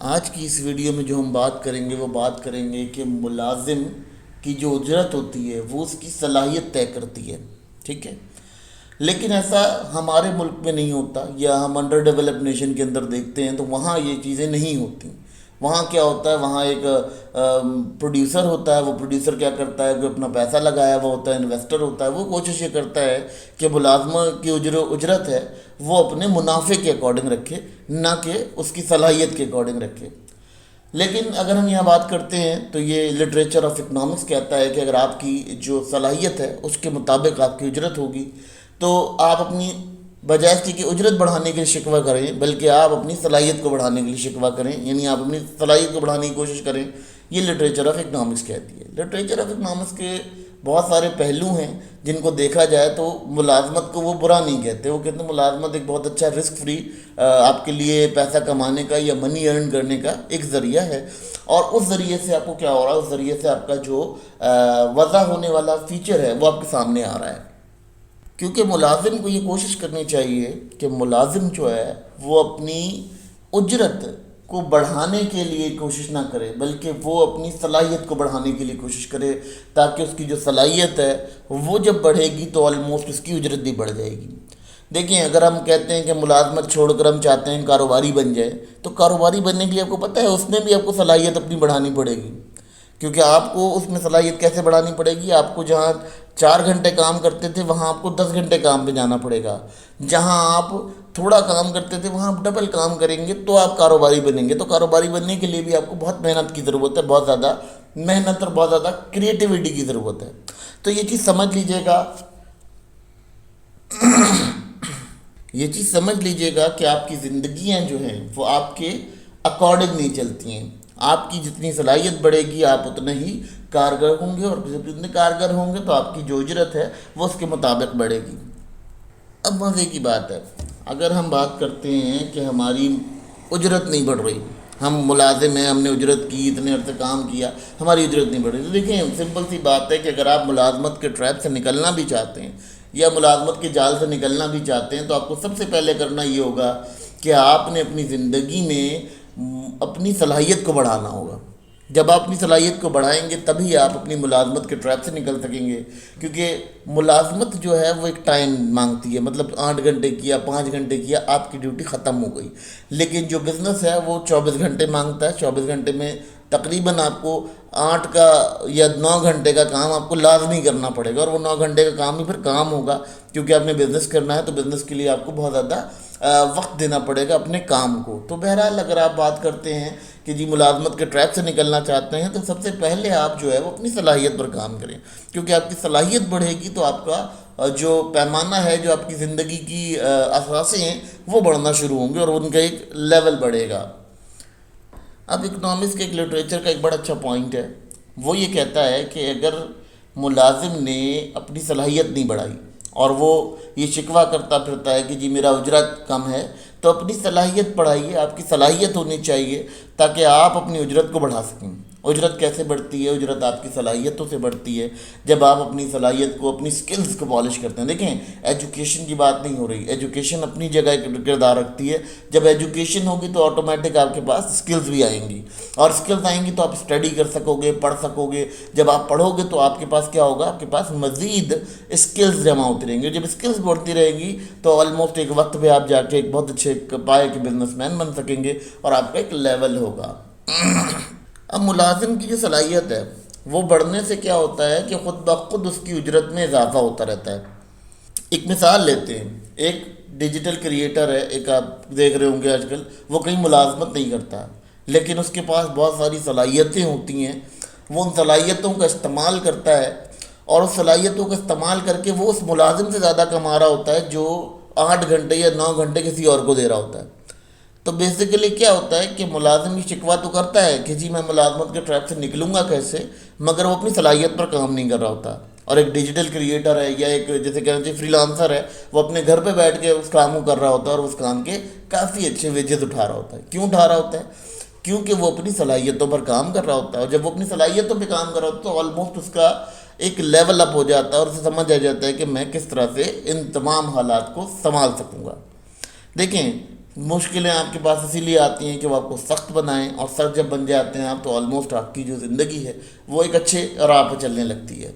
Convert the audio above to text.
آج کی اس ویڈیو میں جو ہم بات کریں گے وہ بات کریں گے کہ ملازم کی جو اجرت ہوتی ہے وہ اس کی صلاحیت طے کرتی ہے. ٹھیک ہے، لیکن ایسا ہمارے ملک میں نہیں ہوتا، یا ہم انڈر ڈیولپ نیشن کے اندر دیکھتے ہیں تو وہاں یہ چیزیں نہیں ہوتی. وہاں کیا ہوتا ہے، وہاں ایک پروڈیوسر ہوتا ہے. وہ پروڈیوسر کیا کرتا ہے کہ اپنا پیسہ لگایا ہوا ہوتا ہے، انویسٹر ہوتا ہے. وہ کوشش یہ کرتا ہے کہ ملازمہ کی اجرت ہے وہ اپنے منافع کے اکارڈنگ رکھے، نہ کہ اس کی صلاحیت کے اکارڈنگ رکھے. لیکن اگر ہم یہاں بات کرتے ہیں تو یہ لٹریچر آف اکنامکس کہتا ہے کہ اگر آپ کی جو صلاحیت ہے اس کے مطابق آپ کی اجرت ہوگی تو آپ اپنی بجائے اس کی کہ اجرت بڑھانے کے لیے شکوہ کریں، بلکہ آپ اپنی صلاحیت کو بڑھانے کے لیے شکوہ کریں، یعنی آپ اپنی صلاحیت کو بڑھانے کی کوشش کریں. یہ لٹریچر آف اکنامکس کہتی ہے. لٹریچر آف اکنامکس کے بہت سارے پہلو ہیں جن کو دیکھا جائے تو ملازمت کو وہ برا نہیں کہتے. وہ کہتے ہیں ملازمت ایک بہت اچھا رسک فری آپ کے لیے پیسہ کمانے کا یا منی ارن کرنے کا ایک ذریعہ ہے. اور اس ذریعے سے آپ کو کیا ہو رہا ہے، اس ذریعے سے آپ کا جو وضع ہونے والا فیچر ہے وہ آپ کے سامنے آ رہا ہے. کیونکہ ملازم کو یہ کوشش کرنی چاہیے کہ ملازم جو ہے وہ اپنی اجرت کو بڑھانے کے لیے کوشش نہ کرے، بلکہ وہ اپنی صلاحیت کو بڑھانے کے لیے کوشش کرے، تاکہ اس کی جو صلاحیت ہے وہ جب بڑھے گی تو آلموسٹ اس کی اجرت بھی بڑھ جائے گی. دیکھیں، اگر ہم کہتے ہیں کہ ملازمت چھوڑ کر ہم چاہتے ہیں کاروباری بن جائے، تو کاروباری بننے کے لیے آپ کو پتہ ہے اس میں بھی آپ کو صلاحیت اپنی بڑھانی پڑے گی. کیونکہ آپ کو اس میں صلاحیت کیسے بڑھانی پڑے گی، آپ کو جہاں 4 گھنٹے کام کرتے تھے وہاں آپ کو 10 گھنٹے کام پہ جانا پڑے گا. جہاں آپ تھوڑا کام کرتے تھے وہاں آپ ڈبل کام کریں گے تو آپ کاروباری بنیں گے. تو کاروباری بننے کے لیے بھی آپ کو بہت محنت کی ضرورت ہے، بہت زیادہ محنت اور بہت زیادہ کریٹیوٹی کی ضرورت ہے. تو یہ چیز سمجھ لیجئے گا، یہ چیز سمجھ لیجئے گا کہ آپ کی زندگیاں جو ہیں وہ آپ کے اکارڈنگ نہیں چلتی ہیں. آپ کی جتنی صلاحیت بڑھے گی آپ اتنے ہی کارگر ہوں گے، اور جب اتنے کارگر ہوں گے تو آپ کی جو اجرت ہے وہ اس کے مطابق بڑھے گی. اب مزے کی بات ہے، اگر ہم بات کرتے ہیں کہ ہماری اجرت نہیں بڑھ رہی، ہم ملازم ہیں، ہم نے اجرت کی، اتنے عرصے کام کیا، ہماری اجرت نہیں بڑھ رہی، تو دیکھیں سمپل سی بات ہے کہ اگر آپ ملازمت کے ٹریپ سے نکلنا بھی چاہتے ہیں یا ملازمت کے جال سے نکلنا بھی چاہتے ہیں تو آپ کو سب سے پہلے کرنا یہ ہوگا کہ آپ نے اپنی زندگی میں اپنی صلاحیت کو بڑھانا ہوگا. جب آپ اپنی صلاحیت کو بڑھائیں گے تبھی آپ اپنی ملازمت کے ٹریپ سے نکل سکیں گے. کیونکہ ملازمت جو ہے وہ ایک ٹائم مانگتی ہے، مطلب 8 گھنٹے کیا، 5 گھنٹے کیا، آپ کی ڈیوٹی ختم ہو گئی. لیکن جو بزنس ہے وہ 24 گھنٹے مانگتا ہے. 24 گھنٹے میں تقریباً آپ کو 8 کا یا 9 گھنٹے کا کام آپ کو لازمی کرنا پڑے گا، اور وہ 9 گھنٹے کا کام ہی پھر کام ہوگا. کیونکہ آپ نے بزنس کرنا ہے تو بزنس کے لیے آپ کو بہت زیادہ وقت دینا پڑے گا اپنے کام کو. تو بہرحال اگر آپ بات کرتے ہیں کہ جی ملازمت کے ٹریک سے نکلنا چاہتے ہیں تو سب سے پہلے آپ جو ہے وہ اپنی صلاحیت پر کام کریں. کیونکہ آپ کی صلاحیت بڑھے گی تو آپ کا جو پیمانہ ہے، جو آپ کی زندگی کی اثاثے ہیں وہ بڑھنا شروع ہوں گے اور ان کا ایک لیول بڑھے گا. اب اکنامکس کے ایک لٹریچر کا ایک بڑا اچھا پوائنٹ ہے، وہ یہ کہتا ہے کہ اگر ملازم نے اپنی صلاحیت نہیں بڑھائی اور وہ یہ شکوہ کرتا پھرتا ہے کہ جی میرا اجرت کم ہے، تو اپنی صلاحیت بڑھائیے. آپ کی صلاحیت ہونی چاہیے تاکہ آپ اپنی اجرت کو بڑھا سکیں. اجرت کیسے بڑھتی ہے؟ اجرت آپ کی صلاحیتوں سے بڑھتی ہے جب آپ اپنی صلاحیت کو، اپنی سکلز کو پالش کرتے ہیں. دیکھیں، ایجوکیشن کی بات نہیں ہو رہی، ایجوکیشن اپنی جگہ ایک کردار رکھتی ہے. جب ایجوکیشن ہوگی تو آٹومیٹک آپ کے پاس سکلز بھی آئیں گی، اور سکلز آئیں گی تو آپ اسٹڈی کر سکو گے، پڑھ سکو گے. جب آپ پڑھو گے تو آپ کے پاس کیا ہوگا، آپ کے پاس مزید اسکلز جمع ہوتی رہیں گی. جب اسکلز بڑھتی رہے گی تو آلموسٹ ایک وقت پہ آپ جا کے ایک بہت اچھے پائے کے بزنس مین بن سکیں گے اور آپ کا ایک لیول ہوگا. اب ملازم کی جو صلاحیت ہے وہ بڑھنے سے کیا ہوتا ہے کہ خود بخود اس کی اجرت میں اضافہ ہوتا رہتا ہے. ایک مثال لیتے ہیں، ایک ڈیجیٹل کریئٹر ہے، ایک آپ دیکھ رہے ہوں گے آج کل، وہ کہیں ملازمت نہیں کرتا لیکن اس کے پاس بہت ساری صلاحیتیں ہوتی ہیں. وہ ان صلاحیتوں کا استعمال کرتا ہے اور اس صلاحیتوں کا استعمال کر کے وہ اس ملازم سے زیادہ کما رہا ہوتا ہے جو 8 گھنٹے یا 9 گھنٹے کسی اور کو دے رہا ہوتا ہے. تو بیسیکلی کیا ہوتا ہے کہ ملازم یہ شکوہ تو کرتا ہے کہ جی میں ملازمت کے ٹریپ سے نکلوں گا کیسے، مگر وہ اپنی صلاحیت پر کام نہیں کر رہا ہوتا. اور ایک ڈیجیٹل کریئٹر ہے یا ایک جیسے کہنا چاہیے فری لانسر ہے، وہ اپنے گھر پہ بیٹھ کے اس کام کو کر رہا ہوتا ہے اور اس کام کے کافی اچھے ویجز اٹھا رہا ہوتا ہے. کیوں اٹھا رہا ہوتا ہے؟ کیونکہ وہ اپنی صلاحیتوں پر کام کر رہا ہوتا ہے. اور جب وہ اپنی صلاحیتوں پہ کام کر رہا ہوتا ہے تو آلموسٹ اس کا ایک لیول اپ ہو جاتا ہے اور اسے سمجھ آ جاتا ہے کہ میں کس طرح سے ان تمام حالات کو سنبھال سکوں گا. دیکھیں، مشکلیں آپ کے پاس اسی لیے آتی ہیں کہ وہ آپ کو سخت بنائیں، اور سخت جب بن جاتے ہیں آپ تو آلموسٹ آپ کی جو زندگی ہے وہ ایک اچھے راہ پہ چلنے لگتی ہے۔